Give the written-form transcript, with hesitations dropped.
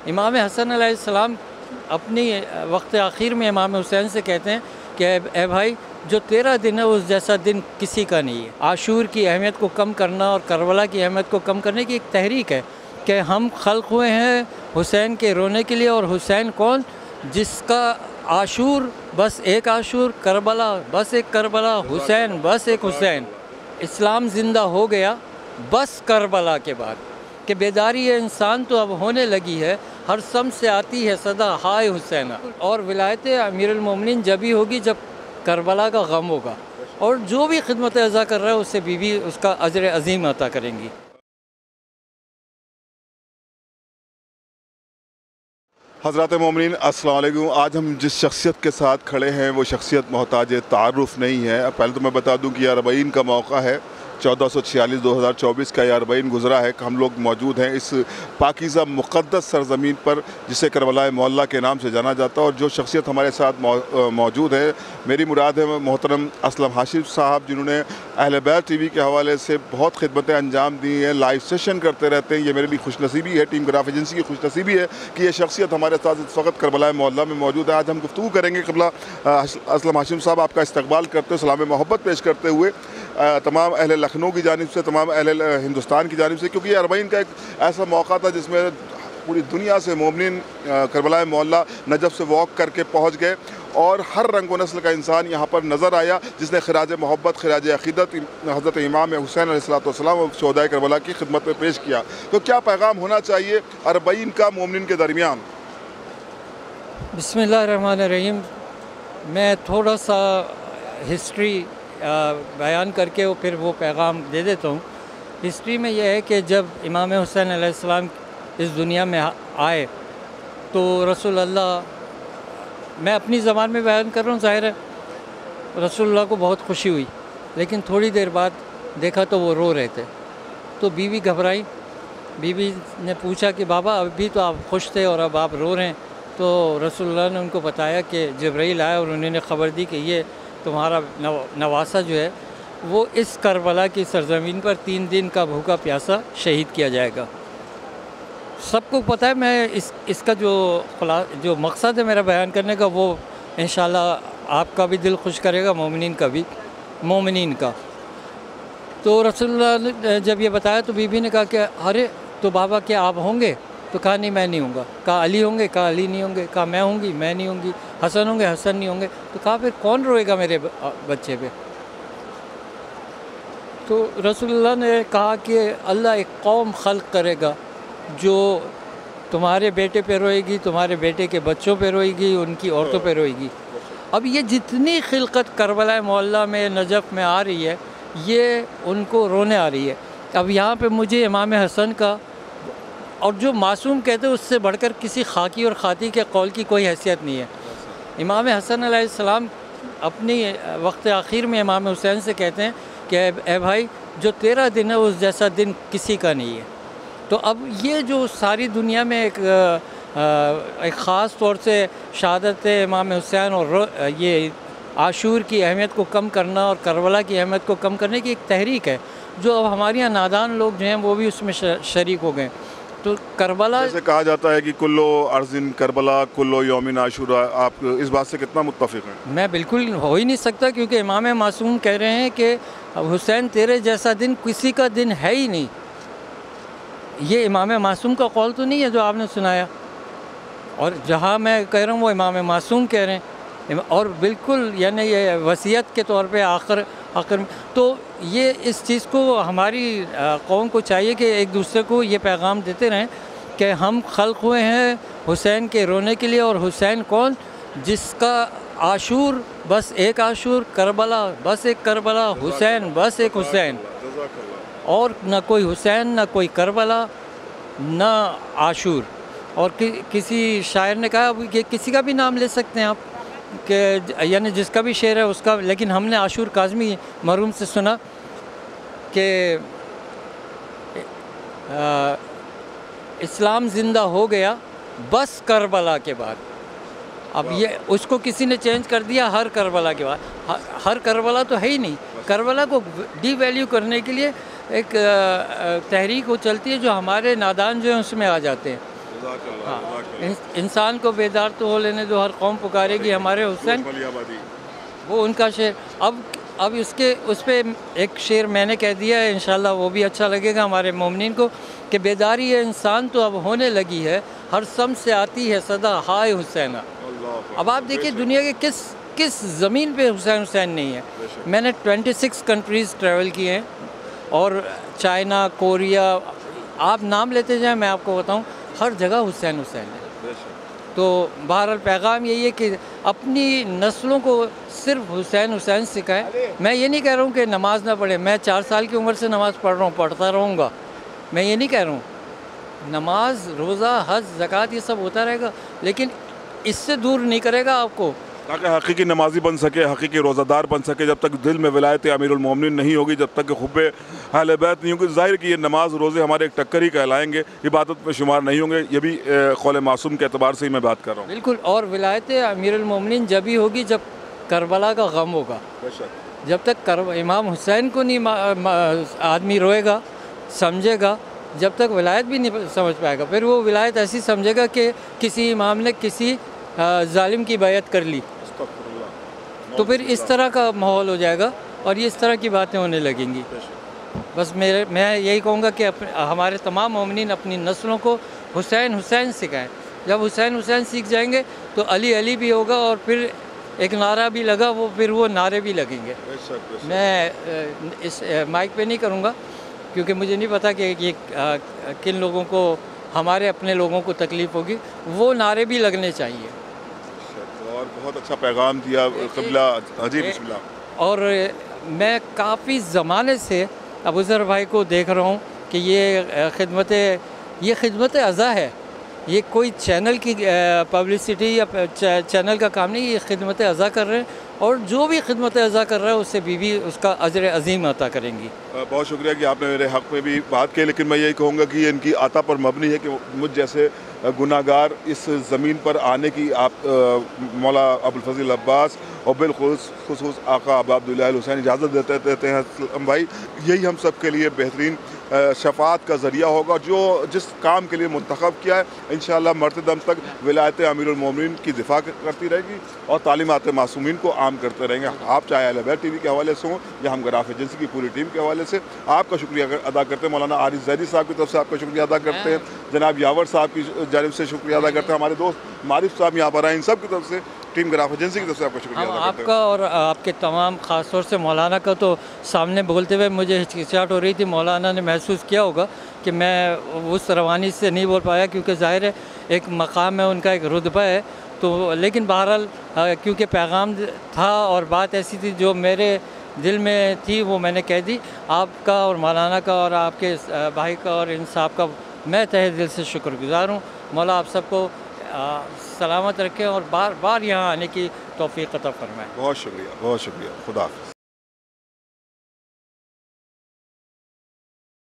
امام حسن علیہ السلام اپنی وقت آخر میں امام حسین سے کہتے ہیں کہ اے بھائی، جو تیرا دن ہے اس جیسا دن کسی کا نہیں ہے۔ عاشور کی اہمیت کو کم کرنا اور کربلا کی اہمیت کو کم کرنے کی ایک تحریک ہے کہ ہم خلق ہوئے ہیں حسین کے رونے کے لیے، اور حسین کون؟ جس کا عاشور بس ایک عاشور، کربلا بس ایک کربلا، حسین بس ایک حسین۔ اسلام زندہ ہو گیا بس کربلا کے بعد، کہ بیداری انسان تو اب ہونے لگی ہے، ہر سمت سے آتی ہے صدا ہائے حسین، اور ولایت امیر المومنین جب ہی ہوگی جب کربلا کا غم ہوگا، اور جو بھی خدمت عزا کر رہا ہے اس سے بیوی اس کا اجر عظیم عطا کریں گی۔ حضرات مومنین السلام علیکم۔ آج ہم جس شخصیت کے ساتھ کھڑے ہیں وہ شخصیت محتاج تعارف نہیں ہے۔ پہلے تو میں بتا دوں کہ یہ اربعین کا موقع ہے، 1446-2024 کا یہ اربعین گزرا ہے کہ ہم لوگ موجود ہیں اس پاکیزہ مقدس سرزمین پر جسے کربلا معلی کے نام سے جانا جاتا ہے، اور جو شخصیت ہمارے ساتھ موجود ہے، میری مراد ہے محترم اسلم ہاشم صاحب، جنہوں نے اہل بیت ٹی وی کے حوالے سے بہت خدمتیں انجام دی ہیں، لائیو سیشن کرتے رہتے ہیں۔ یہ میرے لیے خوش نصیبی ہے، ٹیم گراف ایجنسی کی خوش نصیبی ہے کہ یہ شخصیت ہمارے ساتھ اس وقت کربلا معلی میں موجود ہے۔ آج ہم گفتگو کریں گے قبلہ اسلم ہاشم صاحب آپ کا استقبال کرتے ہوئے، سلام محبت پیش کرتے ہوئے تمام اہل لکھنؤ کی جانب سے، تمام اہل ہندوستان کی جانب سے، کیونکہ یہ اربعین کا ایک ایسا موقع تھا جس میں پوری دنیا سے مومنین کربلا معلی نجف سے واک کر کے پہنچ گئے، اور ہر رنگ و نسل کا انسان یہاں پر نظر آیا جس نے خراج محبت، خراج عقیدت حضرت امام حسین علیہ السلام اور شہدائے کربلا کی خدمت میں پیش کیا۔ تو کیا پیغام ہونا چاہیے اربعین کا مومنین کے درمیان؟ بسم اللہ الرحمن الرحیم۔ میں تھوڑا سا ہسٹری بیان کر کے پھر وہ پیغام دے دیتا ہوں۔ ہسٹری میں یہ ہے کہ جب امام حسین علیہ السلام اس دنیا میں آئے تو رسول اللہ، میں اپنی زبان میں بیان کر رہا ہوں، ظاہر ہے رسول اللہ کو بہت خوشی ہوئی، لیکن تھوڑی دیر بعد دیکھا تو وہ رو رہے تھے، تو بیوی گھبرائی۔ بیوی نے پوچھا کہ بابا ابھی تو آپ خوش تھے اور اب آپ رو رہے ہیں؟ تو رسول اللہ نے ان کو بتایا کہ جبرائیل آیا اور انہوں نے خبر دی کہ یہ تمہارا نواسہ جو ہے وہ اس کربلا کی سرزمین پر 3 دن کا بھوکا پیاسا شہید کیا جائے گا۔ سب کو پتہ ہے، میں اس کا جو مقصد ہے میرا بیان کرنے کا، وہ انشاءاللہ آپ کا بھی دل خوش کرے گا، مومنین کا۔ تو رسول اللہ نے جب یہ بتایا تو بی بی نے کہا کہ ارے تو بابا کیا آپ ہوں گے؟ تو کہا نہیں میں نہیں ہوں گا۔ کہا علی ہوں گے؟ کہا علی نہیں ہوں گے۔ کہا میں ہوں گی؟ میں نہیں ہوں گی۔ حسن ہوں گے؟ حسن نہیں ہوں گے۔ تو کہا پھر کون روئے گا میرے بچے پہ؟ تو رسول اللہ نے کہا کہ اللہ ایک قوم خلق کرے گا جو تمہارے بیٹے پہ روئے گی، تمہارے بیٹے کے بچوں پہ روئے گی، ان کی عورتوں پہ روئے گی۔ اب یہ جتنی خلقت کربلا معلی میں، نجف میں آ رہی ہے، یہ ان کو رونے آ رہی ہے۔ اب یہاں پہ مجھے امام حسن کا، اور جو معصوم کہتے ہیں اس سے بڑھ کر کسی خاکی اور خاطی کے قول کی کوئی حیثیت نہیں ہے۔ امام حسن علیہ السلام اپنی وقت آخر میں امام حسین سے کہتے ہیں کہ اے بھائی، جو تیرا دن ہے اس جیسا دن کسی کا نہیں ہے۔ تو اب یہ جو ساری دنیا میں ایک خاص طور سے شہادت امام حسین اور یہ عاشور کی اہمیت کو کم کرنا اور کربلا کی اہمیت کو کم کرنے کی ایک تحریک ہے، جو اب ہمارے یہاں نادان لوگ جو ہیں وہ بھی اس میں شریک ہو گئے۔ تو کربلا، جیسے کہا جاتا ہے کہ کلو ارضن کربلا کلو یومن عاشورا، آپ اس بات سے کتنا متفق ہیں؟ میں بالکل ہو ہی نہیں سکتا، کیونکہ امام معصوم کہہ رہے ہیں کہ حسین تیرے جیسا دن کسی کا دن ہے ہی نہیں۔ یہ امام معصوم کا قول تو نہیں ہے جو آپ نے سنایا، اور جہاں میں کہہ رہا ہوں وہ امام معصوم کہہ رہے ہیں، اور بالکل یعنی یہ وصیت کے طور پہ آخر تو یہ اس چیز کو ہماری قوم کو چاہیے کہ ایک دوسرے کو یہ پیغام دیتے رہیں کہ ہم خلق ہوئے ہیں حسین کے رونے کے لیے، اور حسین کون؟ جس کا عاشور بس ایک عاشور، کربلا بس ایک کربلا، حسین بس ایک حسین، اور نہ کوئی حسین، نہ کوئی کربلا، نہ عاشور۔ اور کسی شاعر نے کہا کہ کسی کا بھی نام لے سکتے ہیں آپ، کہ یعنی جس کا بھی شعر ہے اس کا، لیکن ہم نے عاشور کاظمی مرحوم سے سنا کہ اسلام زندہ ہو گیا بس کربلا کے بعد۔ اب یہ اس کو کسی نے چینج کر دیا ہر کربلا کے بعد۔ ہر کربلا تو ہے ہی نہیں۔ کربلا کو ڈی ویلیو کرنے کے لیے ایک تحریک وہ چلتی ہے جو ہمارے نادان جو ہیں اس میں آ جاتے ہیں۔ ہاں انسان کو بیدار تو ہو لینے دو، ہر قوم پکارے گی ہمارے حسین، وہ ان کا شعر۔ اب اس پہ ایک شعر میں نے کہہ دیا ہے، انشاءاللہ وہ بھی اچھا لگے گا ہمارے مومنین کو، کہ بیداری ہے انسان تو اب ہونے لگی ہے، ہر سم سے آتی ہے صدا ہائے حسینہ۔ اب آپ دیکھیے دنیا کے کس زمین پہ حسین نہیں ہے۔ میں نے 26 کنٹریز ٹریول کیے ہیں، اور چائنا، کوریا، آپ نام لیتے جائیں میں آپ کو بتاؤں، ہر جگہ حسین ہے۔ تو بہرحال پیغام یہی ہے کہ اپنی نسلوں کو صرف حسین سکھائیں۔ میں یہ نہیں کہہ رہا ہوں کہ نماز نہ پڑھیں، میں 4 سال کی عمر سے نماز پڑھ رہا ہوں، پڑھتا رہوں گا، میں یہ نہیں کہہ رہا ہوں۔ نماز، روزہ، حج، زکوٰۃ یہ سب ہوتا رہے گا، لیکن اس سے دور نہیں کرے گا آپ کو، تاکہ حقیقی نمازی بن سکے، حقیقی روزہ دار بن سکے۔ جب تک دل میں ولایت امیر المومنین نہیں ہوگی، جب تک کہ حب اہل بیت نہیں ہوگی، ظاہر کہ یہ نماز روزے ہمارے ایک ٹکر ہی کہلائیں گے، عبادت میں شمار نہیں ہوں گے۔ یہ بھی قول معصوم کے اعتبار سے ہی میں بات کر رہا ہوں۔ بالکل، اور ولایت امیر المومنین جب ہی ہوگی جب کربلا کا غم ہوگا۔ جب تک امام حسین کو نہیں آدمی روئے گا، سمجھے گا، جب تک ولایت بھی نہیں سمجھ پائے گا۔ پھر وہ ولایت ایسی سمجھے گا کہ کسی امام نے کسی ظالم کی بیعت کر لی، تو پھر اس طرح کا ماحول ہو جائے گا، اور یہ اس طرح کی باتیں ہونے لگیں گی۔ بس میں یہی کہوں گا کہ ہمارے تمام مومنین اپنی نسلوں کو حسین سکھائیں۔ جب حسین سیکھ جائیں گے تو علی بھی ہوگا، اور پھر ایک نعرہ بھی لگا، پھر وہ نعرے بھی لگیں گے۔ میں اس مائک پہ نہیں کروں گا، کیونکہ مجھے نہیں پتا کہ یہ کن لوگوں کو، ہمارے اپنے لوگوں کو تکلیف ہوگی، وہ نعرے بھی لگنے چاہیے۔ اور بہت اچھا پیغام دیا قبلہ۔ جی بسم اللہ۔ اور میں کافی زمانے سے ابوذر بھائی کو دیکھ رہا ہوں کہ یہ خدمت عزا ہے، یہ کوئی چینل کی پبلسٹی یا چینل کا کام نہیں، یہ خدمت عزا کر رہے ہیں، اور جو بھی خدمت عزا کر رہا ہے اس سے بیوی اس کا اجر عظیم عطا کریں گی۔ بہت شکریہ کہ آپ نے میرے حق میں بھی بات کی، لیکن میں یہی کہوں گا کہ یہ ان کی عطا پر مبنی ہے کہ مجھ جیسے گناہ گار اس زمین پر آنے کی آپ مولا ابوالفضل عباس اور بالخصوص آقا ابا عبداللہ الحسین اجازت دیتے ہیں اسلم بھائی، یہی ہم سب کے لیے بہترین شفاعت کا ذریعہ ہوگا۔ جس کام کے لیے منتخب کیا ہے، انشاءاللہ مرتے دم تک ولایت امیر المومنین کی دفاع کرتی رہے گی، اور تعلیمات معصومین کو عام کرتے رہیں گے۔ آپ چاہے اہل بیت ٹی وی کے حوالے سے ہوں یا ہم غراف ایجنسی کی پوری ٹیم کے حوالے سے آپ کا شکریہ ادا کرتے ہیں۔ مولانا عارف زیدی صاحب کی طرف سے آپ کا شکریہ ادا کرتے ہیں، جناب یاور صاحب کی جانب سے شکریہ ادا کرتے ہیں، ہمارے دوست معارف صاحب یہاں پر آئے، ان سب کی طرف سے ٹیم غراف ایجنسی کی طرف سے آپ کا شکریہ ادا کرتے ہیں۔ آپ کا اور آپ کے تمام، خاص طور سے مولانا کا، تو سامنے بولتے ہوئے مجھے ہچکچاہٹ ہو رہی تھی۔ مولانا نے محسوس کیا ہوگا کہ میں اس روانی سے نہیں بول پایا، کیونکہ ظاہر ہے ایک مقام ہے، ان کا ایک رتبہ ہے، تو لیکن بہرحال کیونکہ پیغام تھا اور بات ایسی تھی جو میرے دل میں تھی، وہ میں نے کہہ دی۔ آپ کا اور مولانا کا اور آپ کے بھائی کا اور ان صاحب کا میں تہہ دل سے شکر گزار ہوں۔ مولا آپ سب کو سلامت رکھیں اور بار بار یہاں آنے کی توفیق عطا فرمائے۔ بہت شکریہ، بہت شکریہ، خدا حافظ۔